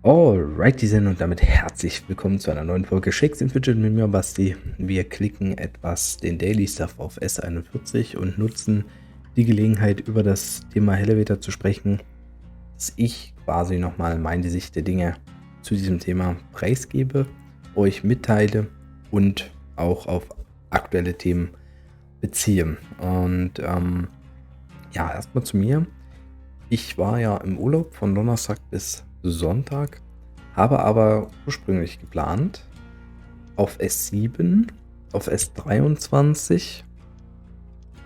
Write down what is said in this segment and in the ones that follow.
Alrighty then und damit herzlich willkommen zu einer neuen Folge Shakes and Fidget mit mir, Basti. Wir klicken etwas den Daily Stuff auf S41 und nutzen die Gelegenheit, über das Thema Elevator zu sprechen, dass ich quasi nochmal meine Sicht der Dinge zu diesem Thema preisgebe, euch mitteile und auch auf aktuelle Themen beziehe. Und ja, erstmal zu mir. Ich war ja im Urlaub von Donnerstag bis Sonntag, habe aber ursprünglich geplant, auf S7, auf S23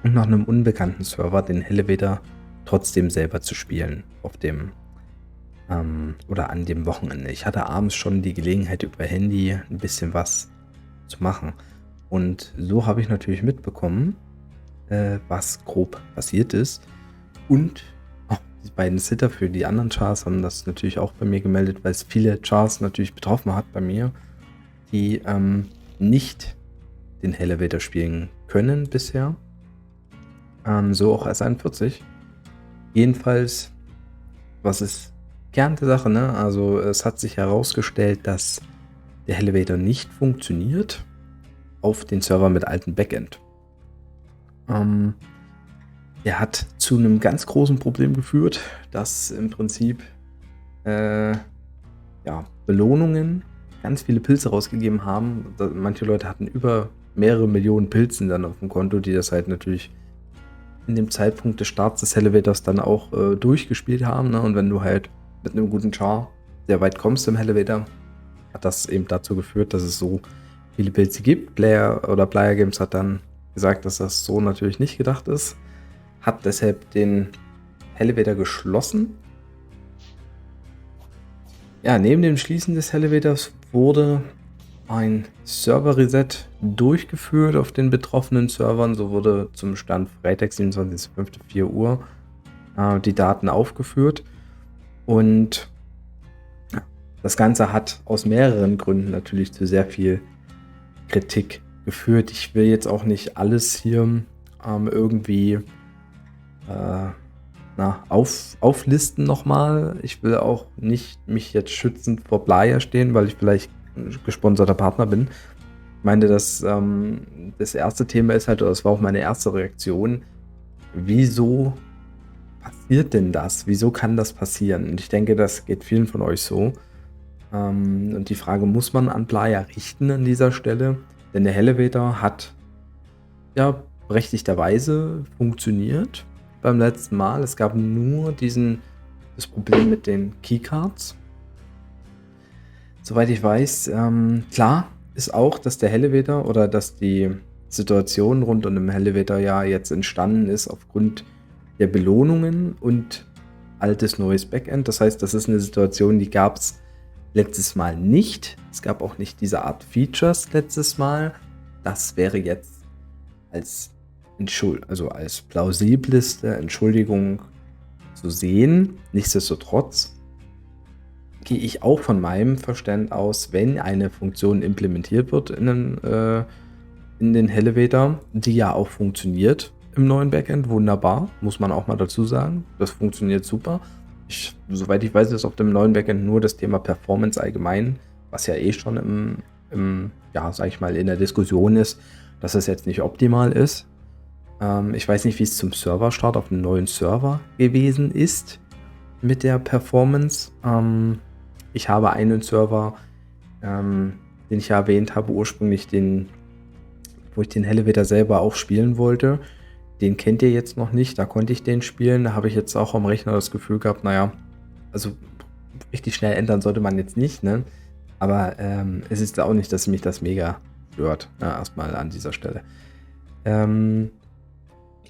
und nach einem unbekannten Server den Elevator trotzdem selber zu spielen auf dem oder an dem Wochenende. Ich hatte abends schon die Gelegenheit, über Handy ein bisschen was zu machen. Und so habe ich natürlich mitbekommen, was grob passiert ist. Und die beiden Sitter für die anderen Chars haben das natürlich auch bei mir gemeldet, weil es viele Chars natürlich betroffen hat bei mir, die nicht den Elevator spielen können bisher. So auch S41. Jedenfalls, was ist Kern der Sache, ne? Also es hat sich herausgestellt, dass der Elevator nicht funktioniert auf den Server mit altem Backend. Er hat zu einem ganz großen Problem geführt, dass im Prinzip Belohnungen ganz viele Pilze rausgegeben haben. Manche Leute hatten über mehrere Millionen Pilzen dann auf dem Konto, die das halt natürlich in dem Zeitpunkt des Starts des Elevators dann auch durchgespielt haben. Ne? Und wenn du halt mit einem guten Char sehr weit kommst im Elevator, hat das eben dazu geführt, dass es so viele Pilze gibt. Player Games hat dann gesagt, dass das so natürlich nicht gedacht ist. Hat deshalb den Elevator geschlossen. Ja, neben dem Schließen des Elevators wurde ein Server-Reset durchgeführt auf den betroffenen Servern. So wurde zum Stand Freitag, 27.05.4 Uhr die Daten aufgeführt. Und das Ganze hat aus mehreren Gründen natürlich zu sehr viel Kritik geführt. Ich will jetzt auch nicht alles hier irgendwie auflisten nochmal. Ich will auch nicht mich jetzt schützend vor Blaya stehen, weil ich vielleicht gesponserter Partner bin. Ich meine, das erste Thema ist halt, oder das war auch meine erste Reaktion, wieso passiert denn das? Wieso kann das passieren? Und ich denke, das geht vielen von euch so. Und die Frage muss man an Blaya richten an dieser Stelle, denn der Elevator hat ja berechtigterweise funktioniert beim letzten Mal. Es gab nur das Problem mit den Keycards. Soweit ich weiß, klar ist auch, dass der Elevator oder dass die Situation rund um den Elevator ja jetzt entstanden ist aufgrund der Belohnungen und altes neues Backend. Das heißt, das ist eine Situation, die gab es letztes Mal nicht. Es gab auch nicht diese Art Features letztes Mal. Das wäre jetzt als plausibleste Entschuldigung zu sehen. Nichtsdestotrotz gehe ich auch von meinem Verstand aus, wenn eine Funktion implementiert wird in den Elevator, die ja auch funktioniert im neuen Backend, wunderbar, muss man auch mal dazu sagen. Das funktioniert super. Soweit ich weiß, ist auf dem neuen Backend nur das Thema Performance allgemein, was ja schon sag ich mal, in der Diskussion ist, dass es jetzt nicht optimal ist. Ich weiß nicht, wie es zum Serverstart auf dem neuen Server gewesen ist mit der Performance. Ich habe einen Server, den ich ja erwähnt habe, ursprünglich wo ich den Elevator selber auch spielen wollte. Den kennt ihr jetzt noch nicht, da konnte ich den spielen. Da habe ich jetzt auch am Rechner das Gefühl gehabt, naja, also richtig schnell ändern sollte man jetzt nicht, ne? Aber es ist auch nicht, dass mich das mega stört, erstmal an dieser Stelle.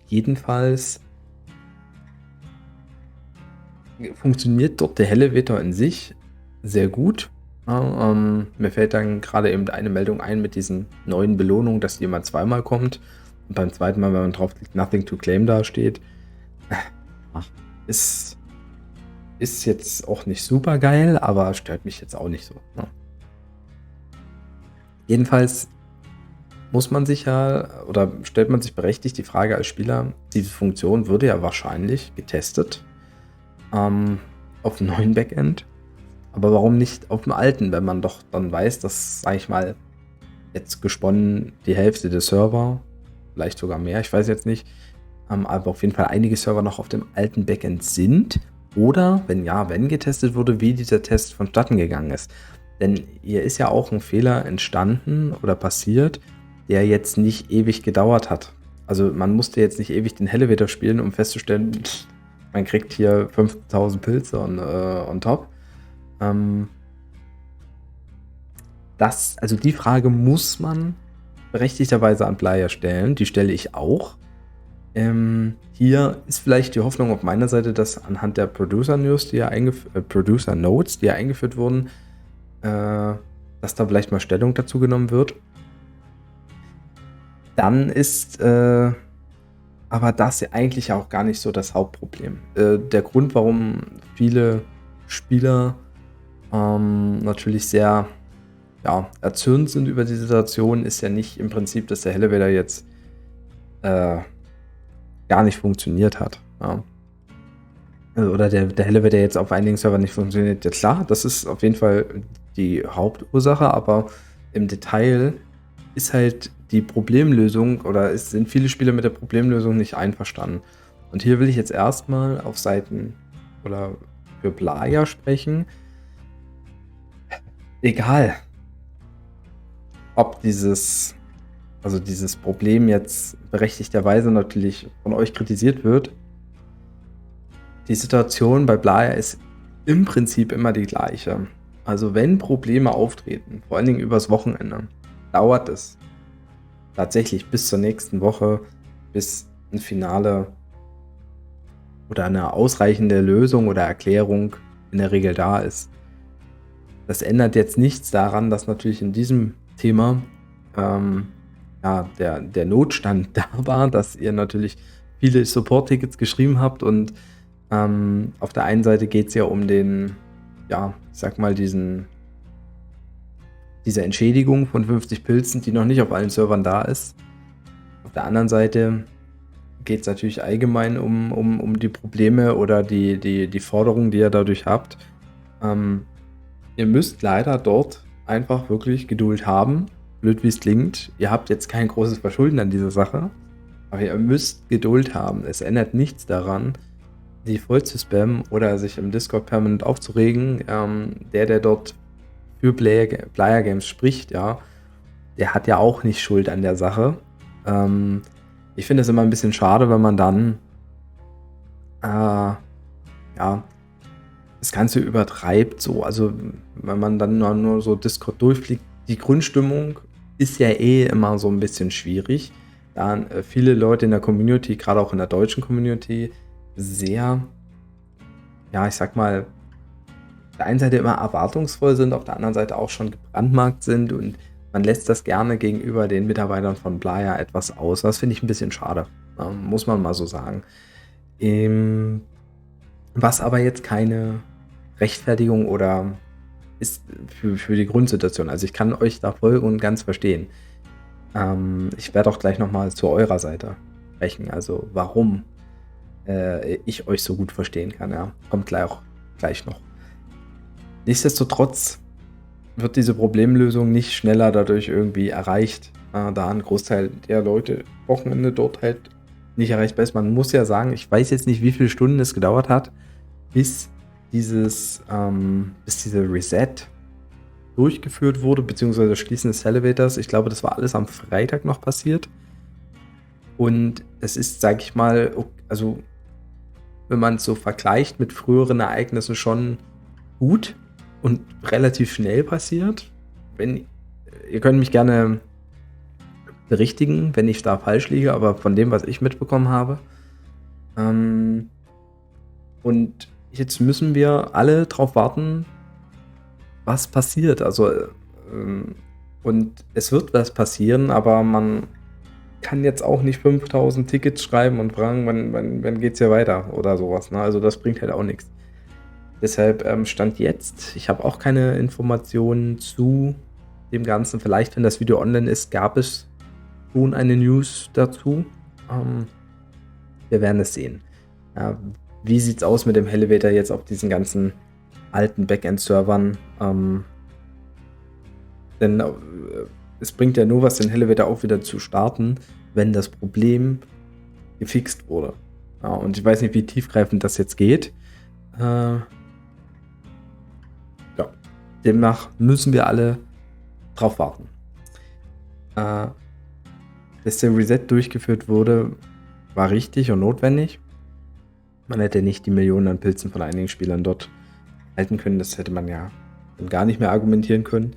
Jedenfalls funktioniert dort der Elevator in sich sehr gut. Mir fällt dann gerade eben eine Meldung ein mit diesen neuen Belohnungen, dass die immer zweimal kommt. Und beim zweiten Mal, wenn man draufklickt, Nothing to Claim da steht. Ist jetzt auch nicht super geil, aber stört mich jetzt auch nicht so. Ne? Jedenfalls stellt man sich berechtigt die Frage als Spieler, diese Funktion würde ja wahrscheinlich getestet auf dem neuen Backend. Aber warum nicht auf dem alten, wenn man doch dann weiß, dass, sage ich mal, jetzt gesponnen die Hälfte der Server, vielleicht sogar mehr, ich weiß jetzt nicht, aber auf jeden Fall einige Server noch auf dem alten Backend sind. Oder, wenn ja, wenn getestet wurde, wie dieser Test vonstatten gegangen ist. Denn hier ist ja auch ein Fehler entstanden oder passiert, der jetzt nicht ewig gedauert hat. Also man musste jetzt nicht ewig den Elevator spielen, um festzustellen, man kriegt hier 5000 Pilze on top. Also die Frage muss man berechtigterweise an Bleier stellen. Die stelle ich auch. Hier ist vielleicht die Hoffnung auf meiner Seite, dass anhand der Producer Notes, die ja eingeführt wurden, dass da vielleicht mal Stellung dazu genommen wird. Dann ist aber das ja eigentlich auch gar nicht so das Hauptproblem. Der Grund, warum viele Spieler natürlich sehr erzürnt sind über die Situation, ist ja nicht im Prinzip, dass der Elevator jetzt gar nicht funktioniert hat. Ja. Oder der Elevator jetzt auf einigen Servern nicht funktioniert. Ja klar, das ist auf jeden Fall die Hauptursache, aber im Detail ist halt die Problemlösung oder sind viele Spieler mit der Problemlösung nicht einverstanden. Und hier will ich jetzt erstmal auf Seiten oder für Bleier sprechen. Egal, ob dieses Problem jetzt berechtigterweise natürlich von euch kritisiert wird. Die Situation bei Bleier ist im Prinzip immer die gleiche. Also wenn Probleme auftreten, vor allen Dingen übers Wochenende, dauert es tatsächlich bis zur nächsten Woche, bis ein Finale oder eine ausreichende Lösung oder Erklärung in der Regel da ist. Das ändert jetzt nichts daran, dass natürlich in diesem Thema der Notstand da war, dass ihr natürlich viele Support-Tickets geschrieben habt und auf der einen Seite geht es ja um den, diese Entschädigung von 50 Pilzen, die noch nicht auf allen Servern da ist. Auf der anderen Seite geht es natürlich allgemein um die Probleme oder die Forderungen, die ihr dadurch habt. Ihr müsst leider dort einfach wirklich Geduld haben, blöd wie es klingt. Ihr habt jetzt kein großes Verschulden an dieser Sache, aber ihr müsst Geduld haben. Es ändert nichts daran, die voll zu spammen oder sich im Discord permanent aufzuregen. Der dort für Bleier Games spricht, ja, der hat ja auch nicht Schuld an der Sache. Ich finde es immer ein bisschen schade, wenn man dann das Ganze übertreibt, so. Also wenn man dann nur so Discord durchfliegt, die Grundstimmung ist ja immer so ein bisschen schwierig, da viele Leute in der Community, gerade auch in der deutschen Community, sehr, auf der einen Seite immer erwartungsvoll sind, auf der anderen Seite auch schon gebrandmarkt sind und man lässt das gerne gegenüber den Mitarbeitern von Bleier etwas aus. Das finde ich ein bisschen schade, muss man mal so sagen. Was aber jetzt keine Rechtfertigung oder ist für die Grundsituation. Also ich kann euch da voll und ganz verstehen. Ich werde auch gleich nochmal zu eurer Seite sprechen, also warum ich euch so gut verstehen kann. Ja. Kommt gleich noch. Nichtsdestotrotz wird diese Problemlösung nicht schneller dadurch irgendwie erreicht, da ein Großteil der Leute Wochenende dort halt nicht erreichbar ist. Man muss ja sagen, ich weiß jetzt nicht, wie viele Stunden es gedauert hat, bis diese Reset durchgeführt wurde, beziehungsweise das Schließen des Elevators. Ich glaube, das war alles am Freitag noch passiert. Und es ist, sag ich mal, also wenn man es so vergleicht mit früheren Ereignissen, schon gut und relativ schnell passiert. Ihr könnt mich gerne berichtigen, wenn ich da falsch liege, aber von dem, was ich mitbekommen habe. Und jetzt müssen wir alle drauf warten, was passiert. Also, und es wird was passieren, aber man kann jetzt auch nicht 5000 Tickets schreiben und fragen, wann geht's hier weiter oder sowas. Ne? Also das bringt halt auch nichts. Deshalb Stand jetzt, ich habe auch keine Informationen zu dem Ganzen. Vielleicht, wenn das Video online ist, gab es schon eine News dazu. Wir werden es sehen. Wie sieht es aus mit dem Elevator jetzt auf diesen ganzen alten Backend-Servern. Denn es bringt ja nur was, den Elevator auch wieder zu starten, wenn das Problem gefixt wurde. Ja, und ich weiß nicht, wie tiefgreifend das jetzt geht. Ja. Demnach müssen wir alle drauf warten. Dass der Reset durchgeführt wurde, war richtig und notwendig. Man hätte nicht die Millionen an Pilzen von einigen Spielern dort halten können. Das hätte man ja dann gar nicht mehr argumentieren können.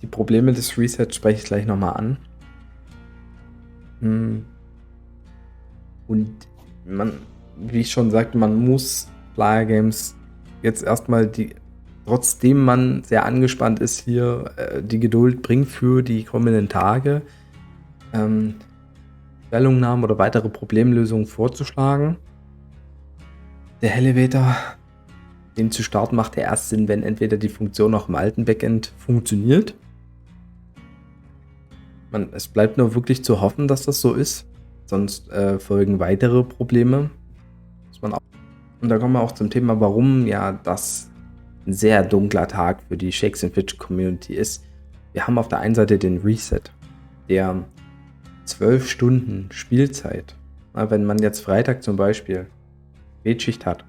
Die Probleme des Resets spreche ich gleich nochmal an. Und wie ich schon sagte, man muss Player Games jetzt erstmal trotzdem man sehr angespannt ist hier, die Geduld bringt für die kommenden Tage, Stellungnahmen oder weitere Problemlösungen vorzuschlagen. Der Elevator, den zu starten, macht ja erst Sinn, wenn entweder die Funktion auch im alten Backend funktioniert. Es bleibt nur wirklich zu hoffen, dass das so ist. Sonst folgen weitere Probleme. Und da kommen wir auch zum Thema, warum ja das ein sehr dunkler Tag für die Shakes and Fidget Community ist. Wir haben auf der einen Seite den Reset, der 12 Stunden Spielzeit, wenn man jetzt Freitag zum Beispiel Spätschicht hat,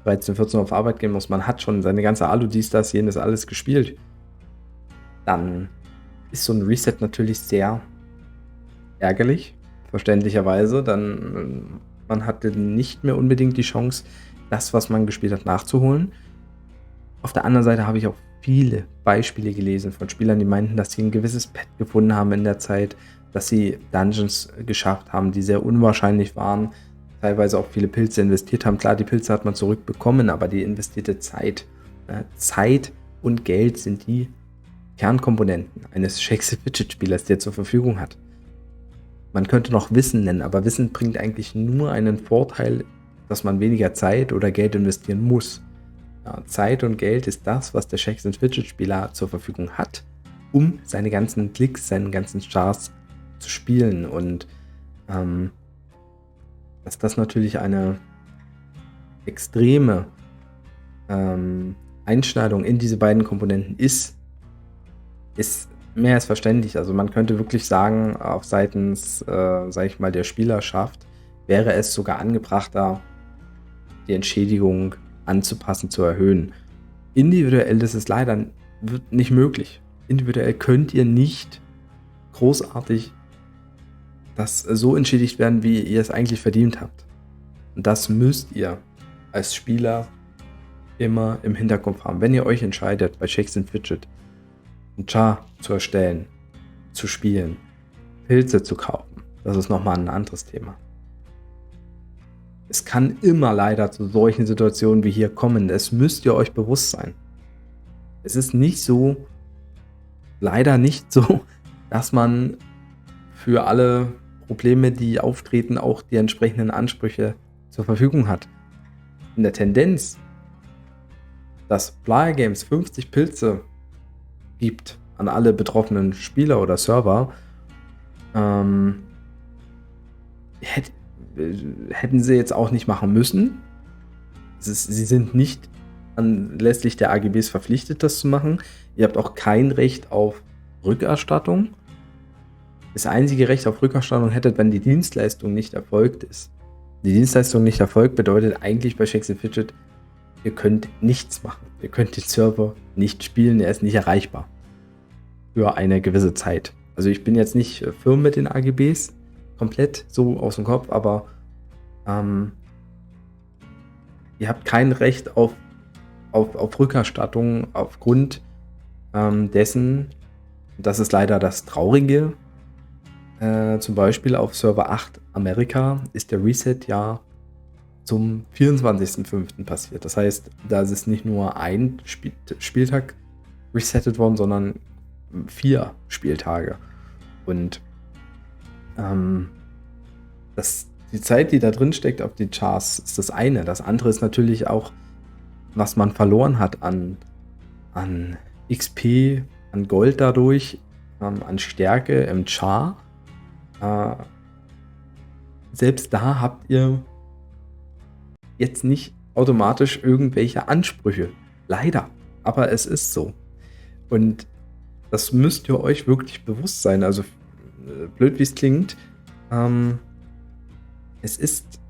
13, 14 Uhr auf Arbeit gehen muss, man hat schon seine ganze Alu, dies, das, jenes, alles gespielt, dann ist so ein Reset natürlich sehr ärgerlich, verständlicherweise, dann man hatte nicht mehr unbedingt die Chance, das, was man gespielt hat, nachzuholen. Auf der anderen Seite habe ich auch viele Beispiele gelesen von Spielern, die meinten, dass sie ein gewisses Pad gefunden haben in der Zeit, dass sie Dungeons geschafft haben, die sehr unwahrscheinlich waren, teilweise auch viele Pilze investiert haben. Klar, die Pilze hat man zurückbekommen, aber die investierte Zeit und Geld sind die Kernkomponenten eines Shakes and Fidget Spielers, der zur Verfügung hat. Man könnte noch Wissen nennen, aber Wissen bringt eigentlich nur einen Vorteil, dass man weniger Zeit oder Geld investieren muss. Ja, Zeit und Geld ist das, was der Shakes and Fidget Spieler zur Verfügung hat, um seine ganzen Klicks, seinen ganzen Stars zu spielen. Und dass das natürlich eine extreme Einschneidung in diese beiden Komponenten ist mehr als verständlich. Also man könnte wirklich sagen, auf seitens, sage ich mal, der Spielerschaft wäre es sogar angebrachter, die Entschädigung anzupassen, zu erhöhen. Individuell ist es leider nicht möglich. Individuell könnt ihr nicht großartig das so entschädigt werden, wie ihr es eigentlich verdient habt. Und das müsst ihr als Spieler immer im Hinterkopf haben. Wenn ihr euch entscheidet, bei Shakes and Fidget ein Char zu erstellen, zu spielen, Pilze zu kaufen, das ist nochmal ein anderes Thema. Es kann immer leider zu solchen Situationen wie hier kommen. Es müsst ihr euch bewusst sein. Es ist leider nicht so, dass man für alle Probleme, die auftreten, auch die entsprechenden Ansprüche zur Verfügung hat. In der Tendenz, dass Player Games 50 Pilze gibt an alle betroffenen Spieler oder Server, hätten sie jetzt auch nicht machen müssen. Sie sind nicht anlässlich der AGBs verpflichtet, das zu machen. Ihr habt auch kein Recht auf Rückerstattung. Das einzige Recht auf Rückerstattung hättet, wenn die Dienstleistung nicht erfolgt ist. Die Dienstleistung nicht erfolgt bedeutet eigentlich bei Shakes and Fidget, ihr könnt nichts machen. Ihr könnt den Server nicht spielen, er ist nicht erreichbar. Für eine gewisse Zeit. Also ich bin jetzt nicht firm mit den AGBs, komplett so aus dem Kopf, aber ihr habt kein Recht auf Rückerstattung aufgrund dessen, das ist leider das Traurige, zum Beispiel auf Server 8 Amerika ist der Reset ja zum 24.05. passiert. Das heißt, da ist es nicht nur ein Spieltag resettet worden, sondern 4 Spieltage. Und die Zeit, die da drin steckt auf die Chars, ist das eine. Das andere ist natürlich auch, was man verloren hat an XP, an Gold dadurch, an Stärke im Char. Selbst da habt ihr jetzt nicht automatisch irgendwelche Ansprüche. Leider. Aber es ist so. Und das müsst ihr euch wirklich bewusst sein. Also, blöd wie es klingt, es ist,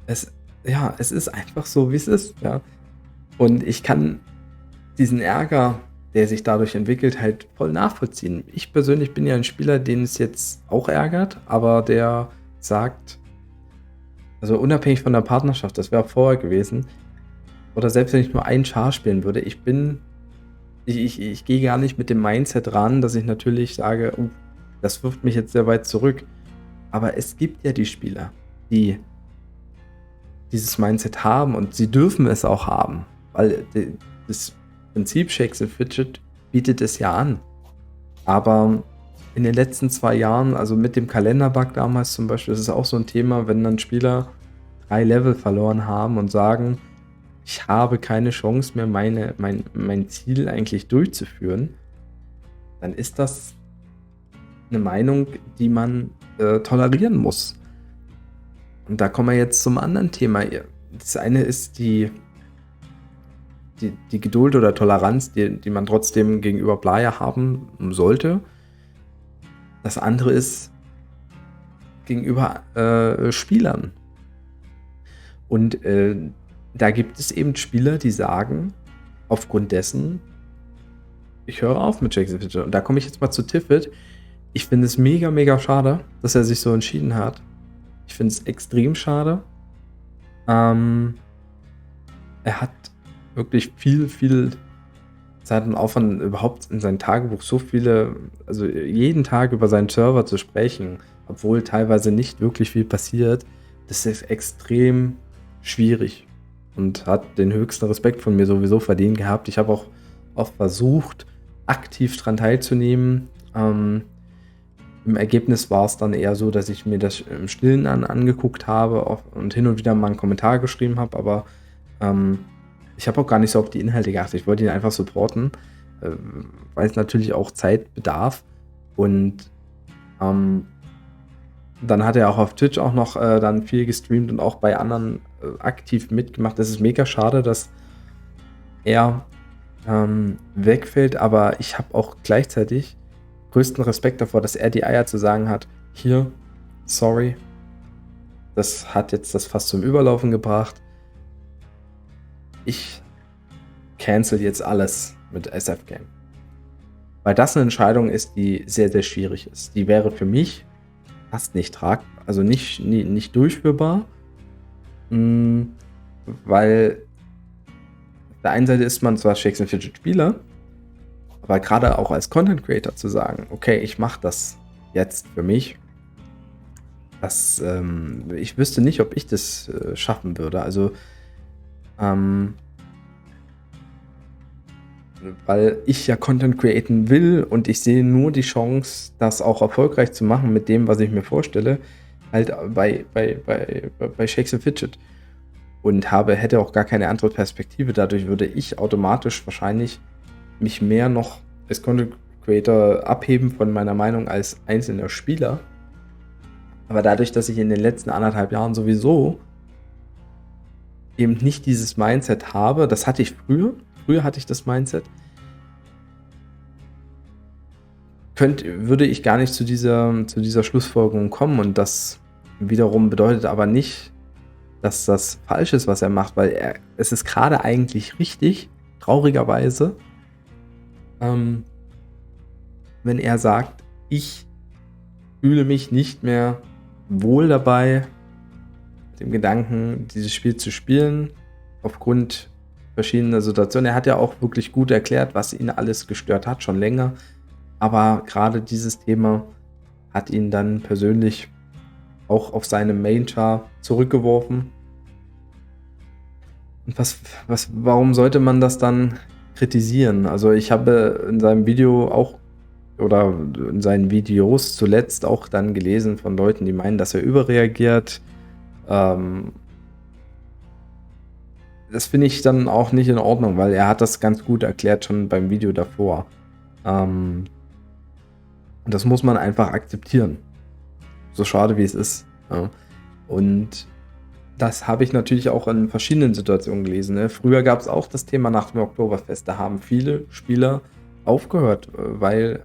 es ist einfach so, wie es ist, ja. Und ich kann diesen Ärger, der sich dadurch entwickelt, halt voll nachvollziehen. Ich persönlich bin ja ein Spieler, den es jetzt auch ärgert, aber der sagt, also unabhängig von der Partnerschaft, das wäre auch vorher gewesen, oder selbst wenn ich nur ein Char spielen würde, ich gehe gar nicht mit dem Mindset ran, dass ich natürlich sage, das wirft mich jetzt sehr weit zurück. Aber es gibt ja die Spieler, die dieses Mindset haben und sie dürfen es auch haben, weil das Prinzip Shakes and Fidget bietet es ja an. Aber in den letzten 2 Jahren, also mit dem Kalenderbug damals zum Beispiel, das ist auch so ein Thema, wenn dann Spieler 3 Level verloren haben und sagen, ich habe keine Chance mehr, mein Ziel eigentlich durchzuführen, dann ist das eine Meinung, die man tolerieren muss. Und da kommen wir jetzt zum anderen Thema. Das eine ist die Geduld oder Toleranz, die man trotzdem gegenüber Player haben sollte. Das andere ist gegenüber Spielern. Und da gibt es eben Spieler, die sagen, aufgrund dessen, ich höre auf mit Shakes and Fidget. Und da komme ich jetzt mal zu Tiffet. Ich finde es mega, mega schade, dass er sich so entschieden hat. Ich finde es extrem schade. Er hat wirklich viel Zeit und Aufwand, überhaupt in sein Tagebuch so viele, also jeden Tag über seinen Server zu sprechen, obwohl teilweise nicht wirklich viel passiert. Das ist extrem schwierig und hat den höchsten Respekt von mir sowieso verdient gehabt. Ich habe auch oft versucht, aktiv daran teilzunehmen. Im Ergebnis war es dann eher so, dass ich mir das im Stillen angeguckt habe und hin und wieder mal einen Kommentar geschrieben habe, aber ich habe auch gar nicht so auf die Inhalte geachtet. Ich wollte ihn einfach supporten, weil es natürlich auch Zeit bedarf. Und dann hat er auch auf Twitch auch noch dann viel gestreamt und auch bei anderen aktiv mitgemacht. Es ist mega schade, dass er wegfällt, aber ich habe auch gleichzeitig größten Respekt davor, dass er die Eier zu sagen hat, hier, sorry, das hat jetzt das fast zum Überlaufen gebracht. Ich cancel jetzt alles mit SF Game. Weil das eine Entscheidung ist, die sehr, sehr schwierig ist. Die wäre für mich fast nicht tragbar, also nicht durchführbar, weil auf der einen Seite ist man zwar Shakes and Fidget Spieler, aber gerade auch als Content Creator zu sagen, okay, ich mache das jetzt für mich, ich wüsste nicht, ob ich das schaffen würde. Also, weil ich ja Content createn will und ich sehe nur die Chance, das auch erfolgreich zu machen mit dem, was ich mir vorstelle, halt bei Shakes and Fidget. Und hätte auch gar keine andere Perspektive. Dadurch würde ich automatisch wahrscheinlich mich mehr noch als Content Creator abheben von meiner Meinung als einzelner Spieler. Aber dadurch, dass ich in den letzten 1,5 Jahren sowieso eben nicht dieses Mindset habe, das hatte ich früher hatte ich das Mindset, würde ich gar nicht zu dieser Schlussfolgerung kommen. Und das wiederum bedeutet aber nicht, dass das falsch ist, was er macht, weil es ist gerade eigentlich richtig, traurigerweise, wenn er sagt, ich fühle mich nicht mehr wohl dabei, mit dem Gedanken, dieses Spiel zu spielen, aufgrund verschiedener Situationen. Er hat ja auch wirklich gut erklärt, was ihn alles gestört hat, schon länger. Aber gerade dieses Thema hat ihn dann persönlich auch auf seine Main-Char zurückgeworfen. Und warum sollte man das dann kritisieren? Also ich habe in seinem Video auch oder in seinen Videos zuletzt auch dann gelesen von Leuten, die meinen, dass er überreagiert. Das finde ich dann auch nicht in Ordnung, weil er hat das ganz gut erklärt schon beim Video davor. Das muss man einfach akzeptieren. So schade wie es ist. Ja. Und das habe ich natürlich auch in verschiedenen Situationen gelesen, ne? Früher gab es auch das Thema nach dem Oktoberfest. Da haben viele Spieler aufgehört, weil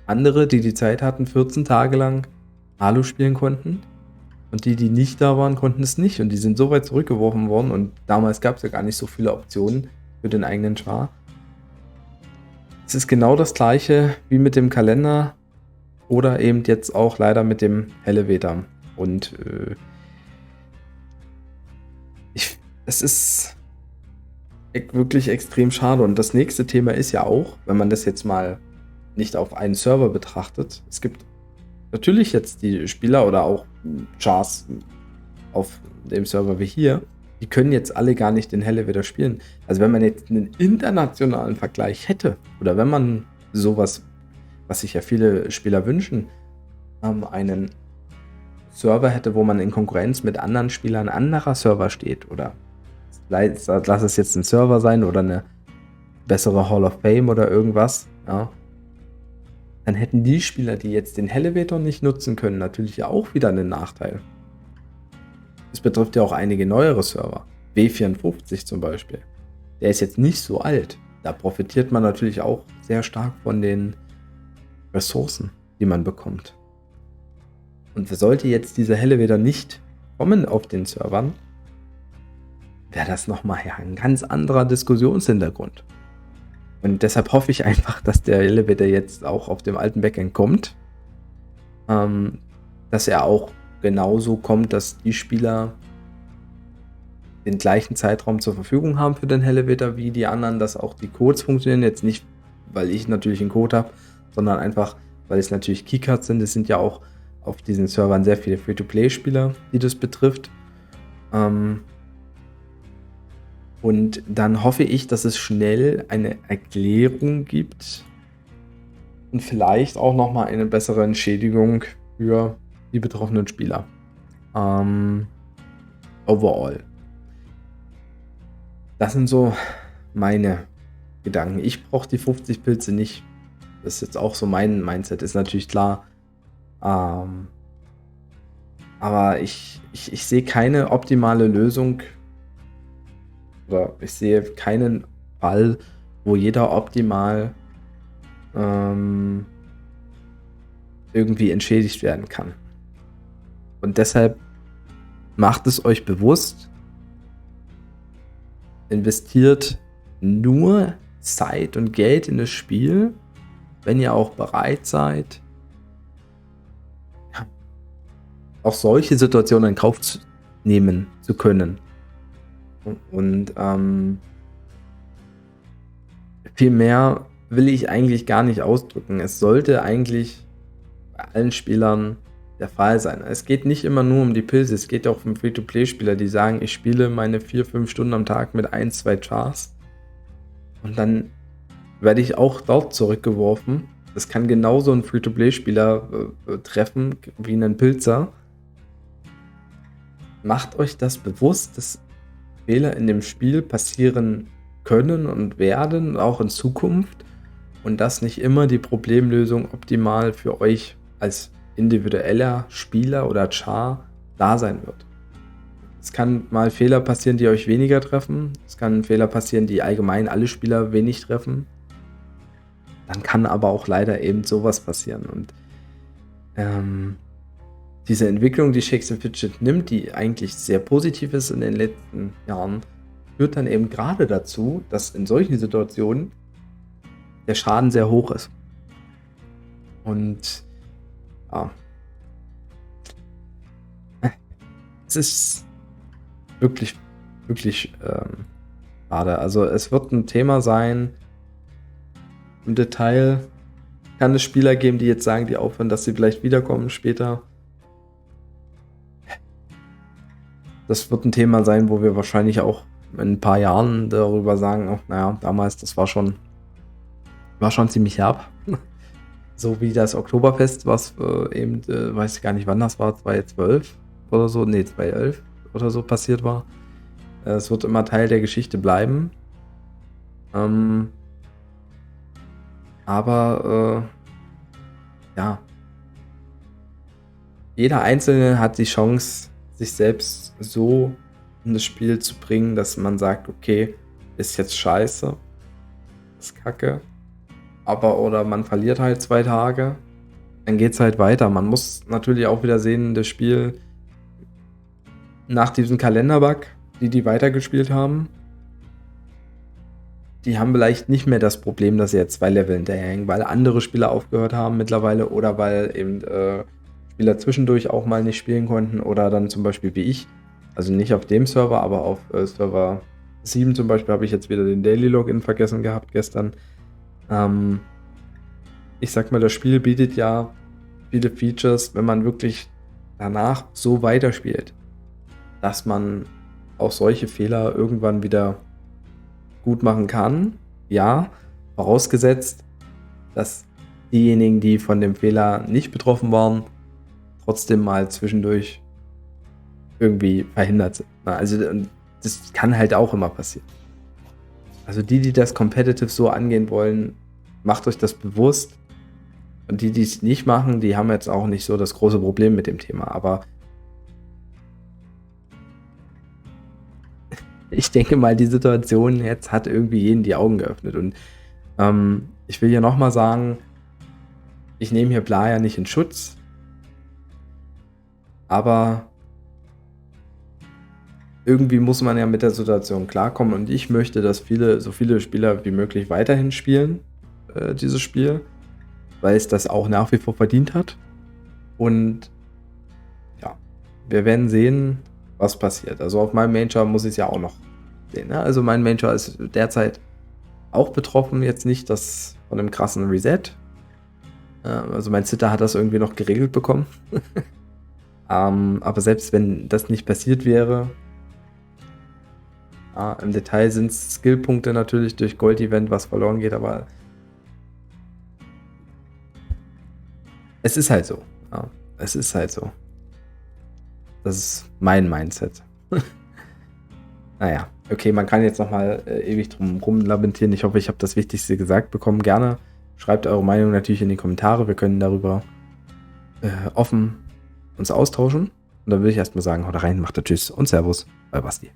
andere, die die Zeit hatten, 14 Tage lang Halo spielen konnten und die, die nicht da waren, konnten es nicht und die sind so weit zurückgeworfen worden und damals gab es ja gar nicht so viele Optionen für den eigenen Char. Es ist genau das Gleiche wie mit dem Kalender oder eben jetzt auch leider mit dem Elevator. Und es ist wirklich extrem schade. Und das nächste Thema ist ja auch, wenn man das jetzt mal nicht auf einen Server betrachtet, es gibt natürlich jetzt die Spieler oder auch Chars auf dem Server wie hier, die können jetzt alle gar nicht den Elevator spielen. Also wenn man jetzt einen internationalen Vergleich hätte oder wenn man sowas, was sich ja viele Spieler wünschen, einen Server hätte, wo man in Konkurrenz mit anderen Spielern anderer Server steht oder lass es jetzt ein Server sein oder eine bessere Hall of Fame oder irgendwas, ja, dann hätten die Spieler, die jetzt den Elevator nicht nutzen können, natürlich ja auch wieder einen Nachteil. Das betrifft ja auch einige neuere Server. W54 zum Beispiel. Der ist jetzt nicht so alt. Da profitiert man natürlich auch sehr stark von den Ressourcen, die man bekommt. Und sollte jetzt dieser Elevator nicht kommen auf den Servern, wäre das nochmal ein ganz anderer Diskussionshintergrund. Und deshalb hoffe ich einfach, dass der Elevator jetzt auch auf dem alten Backend kommt. Dass er auch genauso kommt, dass die Spieler den gleichen Zeitraum zur Verfügung haben für den Elevator wie die anderen, dass auch die Codes funktionieren. Jetzt nicht, weil ich natürlich einen Code habe, sondern einfach, weil es natürlich Keycards sind. Es sind ja auch auf diesen Servern sehr viele Free-to-Play-Spieler, die das betrifft. Und dann hoffe ich, dass es schnell eine Erklärung gibt und vielleicht auch nochmal eine bessere Entschädigung für die betroffenen Spieler. Overall. Das sind so meine Gedanken. Ich brauche die 50 Pilze nicht. Das ist jetzt auch so mein Mindset, ist natürlich klar. Aber ich sehe keine optimale Lösung oder ich sehe keinen Fall, wo jeder optimal irgendwie entschädigt werden kann. Und deshalb macht es euch bewusst, investiert nur Zeit und Geld in das Spiel, wenn ihr auch bereit seid, auch solche Situationen in Kauf nehmen zu können. Und viel mehr will ich eigentlich gar nicht ausdrücken. Es sollte eigentlich bei allen Spielern der Fall sein. Es geht nicht immer nur um die Pilze, es geht auch um Free-to-Play-Spieler, die sagen, ich spiele meine 4-5 Stunden am Tag mit 1-2 Chars und dann werde ich auch dort zurückgeworfen. Das kann genauso ein Free-to-Play-Spieler treffen wie einen Pilzer. Macht euch das bewusst, dass Fehler in dem Spiel passieren können und werden, auch in Zukunft, und dass nicht immer die Problemlösung optimal für euch als individueller Spieler oder Char da sein wird. Es kann mal Fehler passieren, die euch weniger treffen. Es kann Fehler passieren, die allgemein alle Spieler wenig treffen. Dann kann aber auch leider eben sowas passieren. Und diese Entwicklung, die Shakes & Fidget nimmt, die eigentlich sehr positiv ist in den letzten Jahren, führt dann eben gerade dazu, dass in solchen Situationen der Schaden sehr hoch ist. Und ja, es ist wirklich, wirklich schade. Also es wird ein Thema sein, im Detail kann es Spieler geben, die jetzt sagen, die aufhören, dass sie vielleicht wiederkommen später. Das wird ein Thema sein, wo wir wahrscheinlich auch in ein paar Jahren darüber sagen, oh, naja, damals, das war schon ziemlich herb. So wie das Oktoberfest, was eben, weiß ich gar nicht wann das war, 2012 oder so, 2011 oder so passiert war. Es wird immer Teil der Geschichte bleiben. Aber ja, jeder Einzelne hat die Chance, sich selbst so in das Spiel zu bringen, dass man sagt, okay, ist jetzt scheiße, ist kacke, aber oder man verliert halt 2 Tage, dann geht's halt weiter. Man muss natürlich auch wieder sehen, das Spiel nach diesem Kalenderbug, die weitergespielt haben, die haben vielleicht nicht mehr das Problem, dass sie jetzt 2 Level hinterherhängen, weil andere Spieler aufgehört haben mittlerweile oder weil eben Spieler zwischendurch auch mal nicht spielen konnten oder dann zum Beispiel wie ich, also nicht auf dem Server, aber auf Server 7 zum Beispiel habe ich jetzt wieder den Daily Login vergessen gehabt gestern. Ich sag mal, das Spiel bietet ja viele Features, wenn man wirklich danach so weiterspielt, dass man auch solche Fehler irgendwann wieder gut machen kann. Ja, vorausgesetzt, dass diejenigen, die von dem Fehler nicht betroffen waren, trotzdem mal zwischendurch irgendwie verhindert sind. Also das kann halt auch immer passieren. Also die das competitive so angehen wollen, macht euch das bewusst. Und die es nicht machen, die haben jetzt auch nicht so das große Problem mit dem Thema. Aber ich denke mal, die Situation jetzt hat irgendwie jeden die Augen geöffnet. Und ich will hier nochmal sagen, ich nehme hier Bla ja nicht in Schutz. Aber irgendwie muss man ja mit der Situation klarkommen. Und ich möchte, dass so viele Spieler wie möglich weiterhin spielen, dieses Spiel. Weil es das auch nach wie vor verdient hat. Und ja, wir werden sehen, was passiert. Also auf meinem Major muss ich es ja auch noch sehen. Ne? Also mein Major ist derzeit auch betroffen, jetzt nicht das von einem krassen Reset. Also mein Zitter hat das irgendwie noch geregelt bekommen. Aber selbst wenn das nicht passiert wäre, im Detail sind es Skillpunkte natürlich durch Gold-Event, was verloren geht, aber es ist halt so. Ja, es ist halt so. Das ist mein Mindset. Naja, okay, man kann jetzt nochmal ewig drum rumlamentieren. Ich hoffe, ich habe das Wichtigste gesagt bekommen. Gerne schreibt eure Meinung natürlich in die Kommentare. Wir können darüber offen uns austauschen. Und dann würde ich erstmal sagen, haut rein, macht Tschüss und Servus, euer Basti.